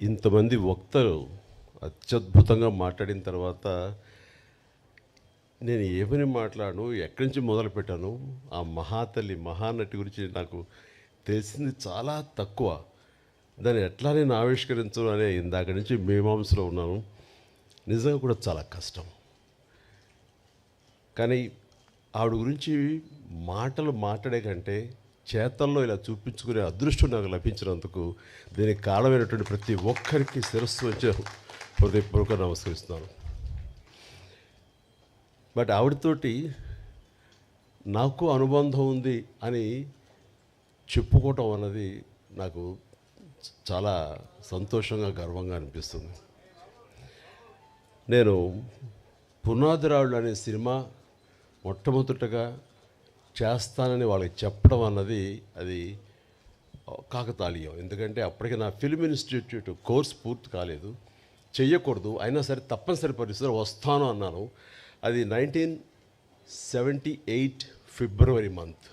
ఇంతమంది వక్తలు అత్యద్భుతంగా మాట్లాడిన తర్వాత నేను ఏమని మాట్లాడను, ఎక్కడి నుంచి మొదలుపెట్టాను, ఆ మహాతల్లి మహానటి గురించి నాకు తెలిసింది చాలా తక్కువ. దాన్ని ఎట్లా నేను ఆవిష్కరించను అనే ఇందాక నుంచి మీమాంసలో ఉన్నాను. నిజంగా కూడా చాలా కష్టం. కానీ ఆవిడ గురించి మాటలు మాట్లాడే కంటే చేతల్లో ఇలా చూపించుకునే అదృష్టం నాకు లభించినందుకు దీనికి కారణమైనటువంటి ప్రతి ఒక్కరికి శిరస్సు వచ్చే హృదయపూర్వక నమస్కరిస్తున్నాను. బట్ ఆవిడతోటి నాకు అనుబంధం ఉంది అని చెప్పుకోవటం అన్నది నాకు చాలా సంతోషంగా గర్వంగా అనిపిస్తుంది. నేను పునాదిరాళ్ళు అనే సినిమా మొట్టమొదటగా చేస్తానని వాళ్ళకి చెప్పడం అన్నది అది కాకతాళీయం. ఎందుకంటే అప్పటికి నా ఫిల్మ్ ఇన్స్టిట్యూట్ కోర్స్ పూర్తి కాలేదు, చెయ్యకూడదు, అయినా సరే తప్పనిసరి పరిస్థితుల్లో వస్తాను అన్నాను. అది 1978 ఫిబ్రవరి మంత్,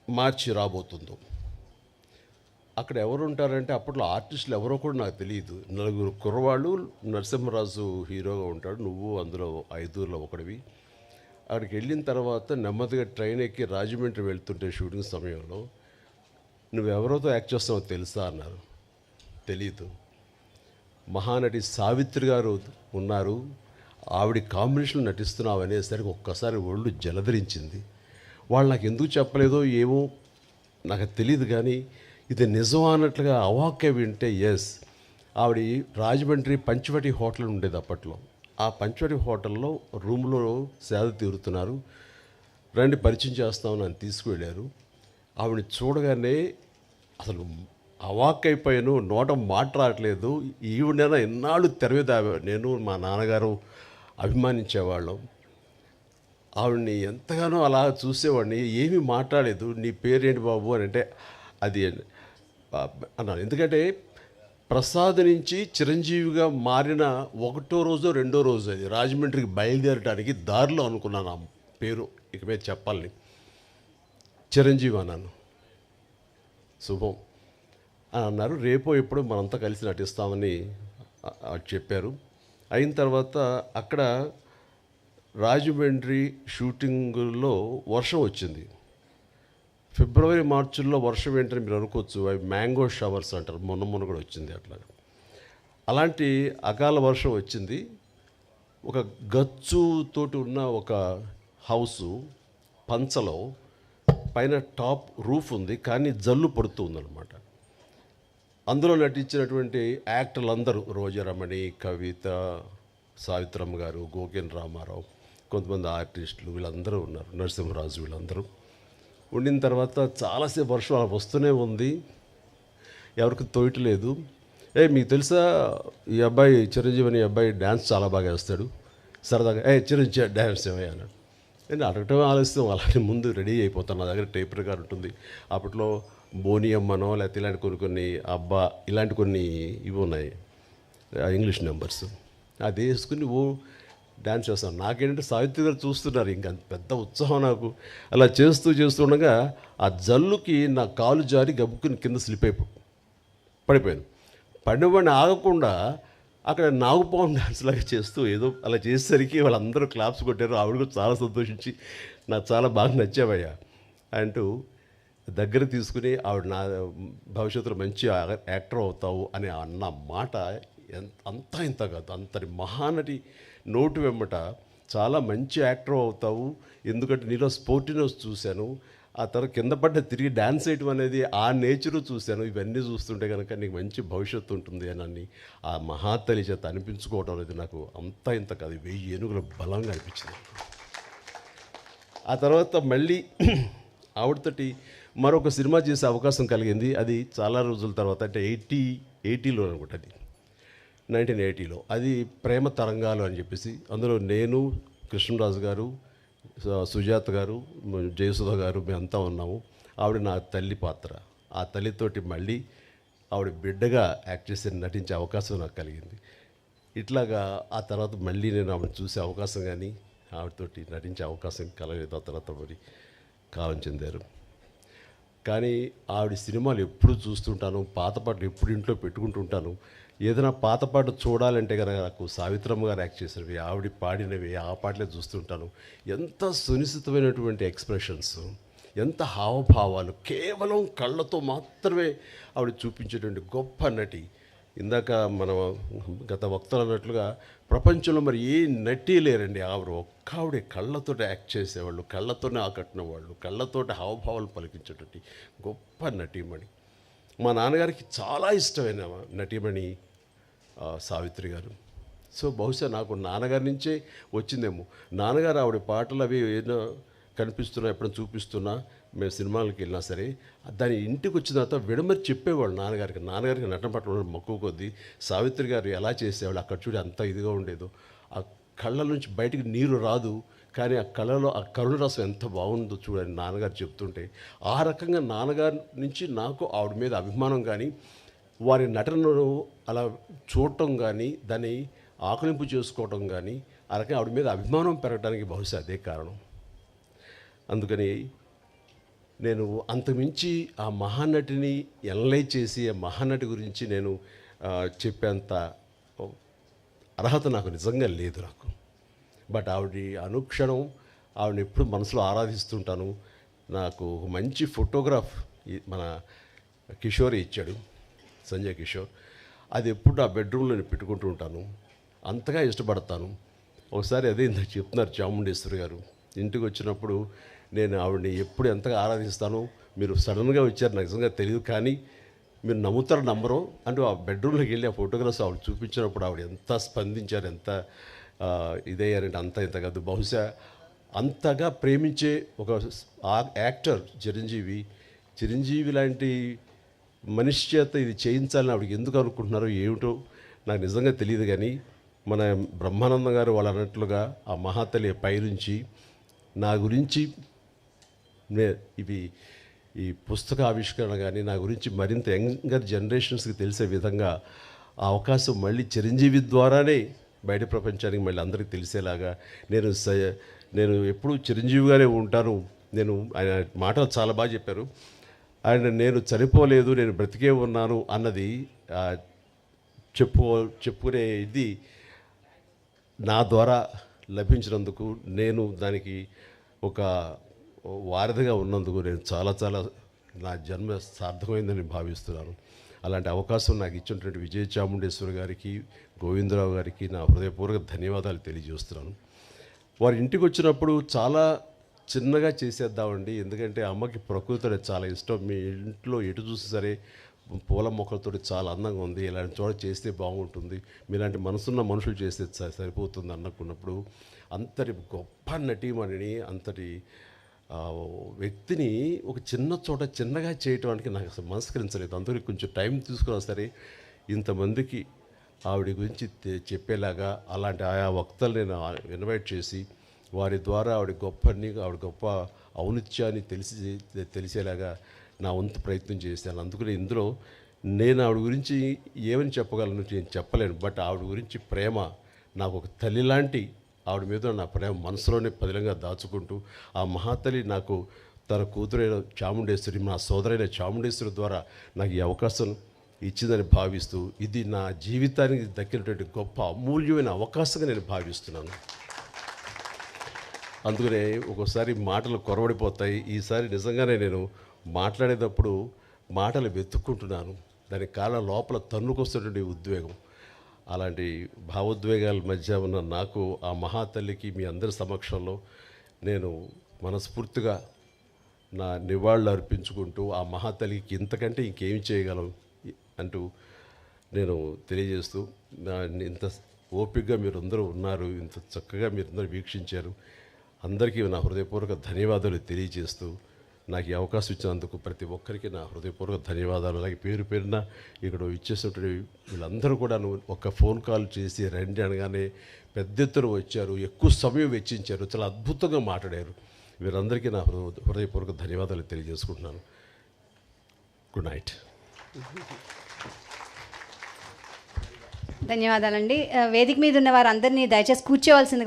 మార్చి రాబోతుందో. అక్కడ ఎవరు ఉంటారంటే అప్పట్లో ఆర్టిస్టులు ఎవరో కూడా నాకు తెలియదు. 4 కుర్రవాళ్ళు, నరసింహరాజు హీరోగా ఉంటాడు, నువ్వు అందులో 5లో ఒకడివి. అక్కడికి వెళ్ళిన తర్వాత నెమ్మదిగా ట్రైన్ ఎక్కి రాజమండ్రి వెళ్తుంటే షూటింగ్ సమయంలో నువ్వెవరితో యాక్ట్ చేస్తావో తెలుసా అన్నారు. తెలీదు. మహానటి సావిత్రి గారు ఉన్నారు, ఆవిడ కాంబినేషన్లో నటిస్తున్నావు అనేసరికి ఒక్కసారి ఒళ్ళు జలధరించింది. వాళ్ళు నాకు ఎందుకు చెప్పలేదో ఏమో నాకు తెలియదు, కానీ ఇది నిజం అన్నట్లుగా అవాక్య వింటే ఎస్. ఆవిడ రాజమండ్రి పంచవటి హోటల్ ఉండేది అప్పట్లో. ఆ పంచవటి హోటల్లో రూమ్లో సేద తీరుతున్నారు, రండి పరిచయం చేస్తామని నన్ను తీసుకువెళ్ళారు. ఆవిడని చూడగానే అసలు అవాక్కైపోయాను, నోట మాట రావట్లేదు. ఈవిడైనా ఎన్నాళ్ళు తెర మీద నేను మా నాన్నగారు అభిమానించేవాళ్ళం. ఆవిడ్ని ఎంతగానో అలా చూసేవాడిని, ఏమీ మాట్లాడలేదు. నీ పేరేంటి బాబు అని అంటే అది అన్నాను. ఎందుకంటే ప్రసాద్ నుంచి చిరంజీవిగా మారిన 1వ రోజో 2వ రోజు అది రాజమండ్రికి బయలుదేరడానికి దారిలో అనుకున్నాను ఆ పేరు ఇక మీద చెప్పాలని. చిరంజీవి అన్నాను. శుభం అని అన్నారు. రేపో ఎప్పుడో మనంతా కలిసి నటిస్తామని చెప్పారు. అయిన తర్వాత అక్కడ రాజమండ్రి షూటింగుల్లో వర్షం వచ్చింది. ఫిబ్రవరి మార్చిల్లో వర్షం ఏంటని మీరు అనుకోవచ్చు, అవి మ్యాంగో షవర్స్ అంటారు, మొన్న కూడా వచ్చింది అట్లా. అలాంటి అకాల వర్షం వచ్చింది. ఒక గచ్చుతోటి ఉన్న ఒక హౌసు పంచలో పైన టాప్ రూఫ్ ఉంది, కానీ జల్లు పడుతూ ఉందన్నమాట. అందులో నటించినటువంటి యాక్టర్లు అందరూ రోజారమణి, కవిత, సావిత్రమ్మ గారు, గోకెన్ రామారావు, కొంతమంది ఆర్టిస్టులు వీళ్ళందరూ ఉన్నారు, నరసింహరాజు వీళ్ళందరూ ఉండిన తర్వాత చాలాసేపు వర్షం అలా వస్తూనే ఉంది, ఎవరికి తోయట్లేదు. మీకు తెలుసా ఈ అబ్బాయి చిరంజీవి అని అబ్బాయి డ్యాన్స్ చాలా బాగా వేస్తాడు, సరదాగా చిరంజీవి డ్యాన్స్ ఏమయ్యా అన్నాడు. నేను అడగటం ఆలస్యం, అలాంటి ముందు రెడీ అయిపోతాను. నా దగ్గర టేప్ రికార్డ్ ఉంటుంది. అప్పట్లో బోనియమ్మనో లేకపోతే ఇలాంటి కొన్ని అబ్బా ఇలాంటి కొన్ని ఇవి ఉన్నాయి ఇంగ్లీష్ నెంబర్స్, అది వేసుకుని డ్యాన్స్ చేస్తాను. నాకేంటంటే సావిత్రి గారు చూస్తున్నారు, ఇంకా పెద్ద ఉత్సాహం నాకు. అలా చేస్తుండగా ఆ జల్లుకి నా కాలు జారి గబుక్కుని కింద స్లిప్ పడిపోయాను. పడినవాడిని ఆగకుండా అక్కడ నాగుపాము డ్యాన్స్ లాగా చేస్తూ ఏదో అలా చేసేసరికి వాళ్ళందరూ క్లాప్స్ కొట్టారు. ఆవిడ కూడా చాలా సంతోషించి నాకు చాలా బాగా నచ్చావయ్యా అంటూ దగ్గర తీసుకుని ఆవిడ నా భవిష్యత్తులో మంచి యాక్టర్ అవుతావు అని అన్న మాట అంతా ఇంత కాదు, అంతటి మహానటి నోటు వెంబట చాలా మంచి యాక్టర్ అవుతావు, ఎందుకంటే నీలో స్పోర్టినెస్ చూశాను, ఆ తర్వాత కింద పడ్డ తిరిగి డ్యాన్స్ వేయటం అనేది ఆ నేచరు చూశాను, ఇవన్నీ చూస్తుంటే కనుక నీకు మంచి భవిష్యత్తు ఉంటుంది అని ఆ మహాతల్లి చేత అనిపించుకోవడం అనేది నాకు అంతా ఇంత కాదు, 1000 ఏనుగుల బలంగా అనిపించింది. ఆ తర్వాత మళ్ళీ ఆవిడతోటి మరొక సినిమా చేసే అవకాశం కలిగింది. అది చాలా రోజుల తర్వాత, అంటే 80లో అనుకుంటా, అది 1980లో. అది ప్రేమ తరంగాలు అని చెప్పేసి, అందులో నేను, కృష్ణరాజు గారు, సుజాత గారు, జయసుధ గారు మేమంతా ఉన్నాము. ఆవిడ నా తల్లి పాత్ర. ఆ తల్లితోటి మళ్ళీ ఆవిడ బిడ్డగా యాక్ట్ చేసి నటించే అవకాశం నాకు కలిగింది. ఇట్లాగా ఆ తర్వాత మళ్ళీ నేను ఆవిడ చూసే అవకాశం కానీ ఆవిడతోటి నటించే అవకాశం కలగలేదు. ఆ తర్వాత మరి కాలం చెందారు. కానీ ఆవిడ సినిమాలు ఎప్పుడు చూస్తుంటాను, పాత పాటలు ఎప్పుడు ఇంట్లో పెట్టుకుంటుంటాను. ఏదైనా పాత పాట చూడాలంటే కనుక నాకు సావిత్రమ్మ గారు యాక్ట్ చేసినవి, ఆవిడ పాడినవి ఆ పాటలే చూస్తుంటాను. ఎంత సునిశ్చితమైనటువంటి ఎక్స్ప్రెషన్స్, ఎంత హావభావాలు, కేవలం కళ్ళతో మాత్రమే ఆవిడ చూపించేటువంటి గొప్ప నటి. ఇందాక మన గత వక్తలు అన్నట్లుగా ప్రపంచంలో మరి ఏ నటి లేరండి. ఆవిడే కళ్ళతోటి యాక్ట్ చేసేవాళ్ళు, కళ్ళతోనే ఆకట్టిన వాళ్ళు, కళ్ళతోటి హావభావాలు పలికించేటువంటి గొప్ప నటీమణి. మా నాన్నగారికి చాలా ఇష్టమైన నటీమణి సావిత్రి గారు. సో బహుశా నాకు నాన్నగారి నుంచే వచ్చిందేమో. నాన్నగారు ఆవిడ పాటలు అవి ఏదో కనిపిస్తున్నా, ఎప్పుడైనా చూపిస్తున్నా, మేము సినిమాలకు వెళ్ళినా సరే దాని ఇంటికి వచ్చిన తర్వాత విడమరి చెప్పేవాళ్ళు నాన్నగారికి నటన పట్ల మక్కువ కొద్దీ. సావిత్రి గారు ఎలా చేసేవాళ్ళు, అక్కడ చూడి అంత ఇదిగా ఉండేదో, ఆ కళ్ళ నుంచి బయటికి నీరు రాదు, కానీ ఆ కళ్ళలో ఆ కరుణ రసం ఎంత బాగుందో చూడని నాన్నగారు చెప్తుంటే, ఆ రకంగా నాన్నగారి నుంచి నాకు ఆవిడ మీద అభిమానం కానీ, వారి నటనను అలా చూడటం కానీ, దాన్ని ఆకలింపు చేసుకోవటం కానీ, ఆ రకంగా ఆవిడ మీద అభిమానం పెరగడానికి బహుశా అదే కారణం. అందుకని నేను అంతకుమించి ఆ మహానటిని ఎనలైజ్ చేసి ఆ మహానటి గురించి నేను చెప్పేంత అర్హత నాకు నిజంగా లేదు నాకు. బట్ ఆవిడ అనుక్షణం ఆవిడని ఎప్పుడు మనసులో ఆరాధిస్తుంటాను. నాకు ఒక మంచి ఫోటోగ్రాఫ్ మన కిషోర్ ఇచ్చాడు, సంజయ్ కిషోర్. అది ఎప్పుడు నా బెడ్రూమ్లో నేను పెట్టుకుంటూ ఉంటాను, అంతగా ఇష్టపడతాను. ఒకసారి అదే ఇందాక చెప్తున్నారు చాముండేశ్వరి గారు, ఇంటికి వచ్చినప్పుడు నేను ఆవిడని ఎప్పుడు ఎంతగా ఆరాధిస్తానో, మీరు సడన్గా వచ్చారు నాకు నిజంగా తెలియదు, కానీ మీరు నమ్ముతారు నమ్మరు అంటూ ఆ బెడ్రూమ్లోకి వెళ్ళి ఆ ఫోటోగ్రాఫ్స్ ఆవిడ చూపించినప్పుడు ఆవిడ ఎంత స్పందించారు, ఎంత ఇదయ్యారంటే అంత ఇంత కాదు. బహుశా అంతగా ప్రేమించే ఒక యాక్టర్ చిరంజీవి లాంటి మనిషి చేత ఇది చేయించాలని ఆవిడకి ఎందుకు అనుకుంటున్నారో ఏమిటో నాకు నిజంగా తెలియదు. కానీ మన బ్రహ్మానందం గారు వాళ్ళు అన్నట్లుగా ఆ మహాతల్లి పైనుంచి నా గురించి ఈ పుస్తక ఆవిష్కరణ కానీ నా గురించి మరింత యంగర్ జనరేషన్స్కి తెలిసే విధంగా ఆ అవకాశం మళ్ళీ చిరంజీవి ద్వారానే బయట ప్రపంచానికి మళ్ళీ అందరికీ తెలిసేలాగా నేను ఎప్పుడూ చిరంజీవిగానే ఉంటాను. ఆయన మాటలు చాలా బాగా చెప్పారు. నేను చనిపోలేదు, నేను బ్రతికే ఉన్నాను అన్నది చెప్పుకునే ఇది నా ద్వారా లభించినందుకు, నేను దానికి ఒక వారధిగా ఉన్నందుకు నేను చాలా నా జన్మ సార్థకమైందని భావిస్తున్నాను. అలాంటి అవకాశం నాకు ఇచ్చినటువంటి విజయ చాముండేశ్వరి గారికి, గోవిందరావు గారికి నా హృదయపూర్వక ధన్యవాదాలు తెలియజేస్తున్నాను. వారి ఇంటికి వచ్చినప్పుడు చాలా చిన్నగా చేసేద్దామండి, ఎందుకంటే అమ్మకి ప్రకృతి అనేది చాలా ఇష్టం. మీ ఇంట్లో ఎటు చూసి సరే పూల మొక్కలతో చాలా అందంగా ఉంది, ఇలాంటి చోట చేస్తే బాగుంటుంది, మీలాంటి మనసున్న మనుషులు చేస్తే సరిపోతుంది అనుకున్నప్పుడు, అంతటి గొప్ప నటీమణిని, అంతటి వ్యక్తిని ఒక చిన్న చోట చిన్నగా చేయటానికి నాకు అసలు మనస్కరించలేదు. అందుకని కొంచెం టైం తీసుకున్నా సరే ఇంతమందికి ఆవిడ గురించి చెప్పేలాగా అలాంటి ఆయా వక్తలు నేను ఇన్వైట్ చేసి వారి ద్వారా ఆవిడ గొప్ప ఔన్నత్యాన్ని తెలిసేలాగా నా వంతు ప్రయత్నం చేశాను. అందుకని ఇందులో నేను ఆవిడ గురించి ఏమని చెప్పగలను నేను చెప్పలేను. బట్ ఆవిడ గురించి ప్రేమ, నాకు ఒక తల్లి లాంటి ఆవిడ మీద నా ప్రేమ మనసులోనే పదిలంగా దాచుకుంటూ, ఆ మహాతల్లి నాకు తన కూతురైన చాముండేశ్వరి, నా సోదరైన చాముండేశ్వరి ద్వారా నాకు ఈ అవకాశం ఇచ్చిందని భావిస్తూ, ఇది నా జీవితానికి దక్కినటువంటి గొప్ప అమూల్యమైన అవకాశంగా నేను భావిస్తున్నాను. అందుకనే ఒక్కోసారి మాటలు కొరవడిపోతాయి. ఈసారి నిజంగానే నేను మాట్లాడేటప్పుడు మాటలు వెతుక్కుంటున్నాను, దాని కాళ్ళ లోపల తన్నుకొస్తున్నటువంటి ఉద్వేగం. అలాంటి భావోద్వేగాల మధ్య ఉన్న నాకు ఆ మహాతల్లికి మీ అందరి సమక్షంలో నేను మనస్ఫూర్తిగా నా నివాళులు అర్పించుకుంటూ, ఆ మహాతల్లికి ఇంతకంటే ఇంకేమి చేయగలం అంటూ నేను తెలియజేస్తూ, ఇంత ఓపికగా మీరందరూ ఉన్నారు, ఇంత చక్కగా మీరందరూ వీక్షించారు, అందరికీ నా హృదయపూర్వక ధన్యవాదాలు తెలియజేస్తూ, నాకు ఈ అవకాశం ఇచ్చినందుకు ప్రతి ఒక్కరికి నా హృదయపూర్వక ధన్యవాదాలు. అలాగే పేరున ఇక్కడ ఇచ్చేసినటువంటి వీళ్ళందరూ కూడా ఒక ఫోన్ కాల్ చేసి రండి అనగానే పెద్ద ఎత్తున వచ్చారు, ఎక్కువ సమయం వెచ్చించారు, చాలా అద్భుతంగా మాట్లాడారు. వీరందరికీ నా హృదయపూర్వక ధన్యవాదాలు తెలియజేసుకుంటున్నాను. Good night. ధన్యవాదాలండి. వేదిక మీద ఉన్న వారందరినీ దయచేసి కూర్చోవలసిందిగా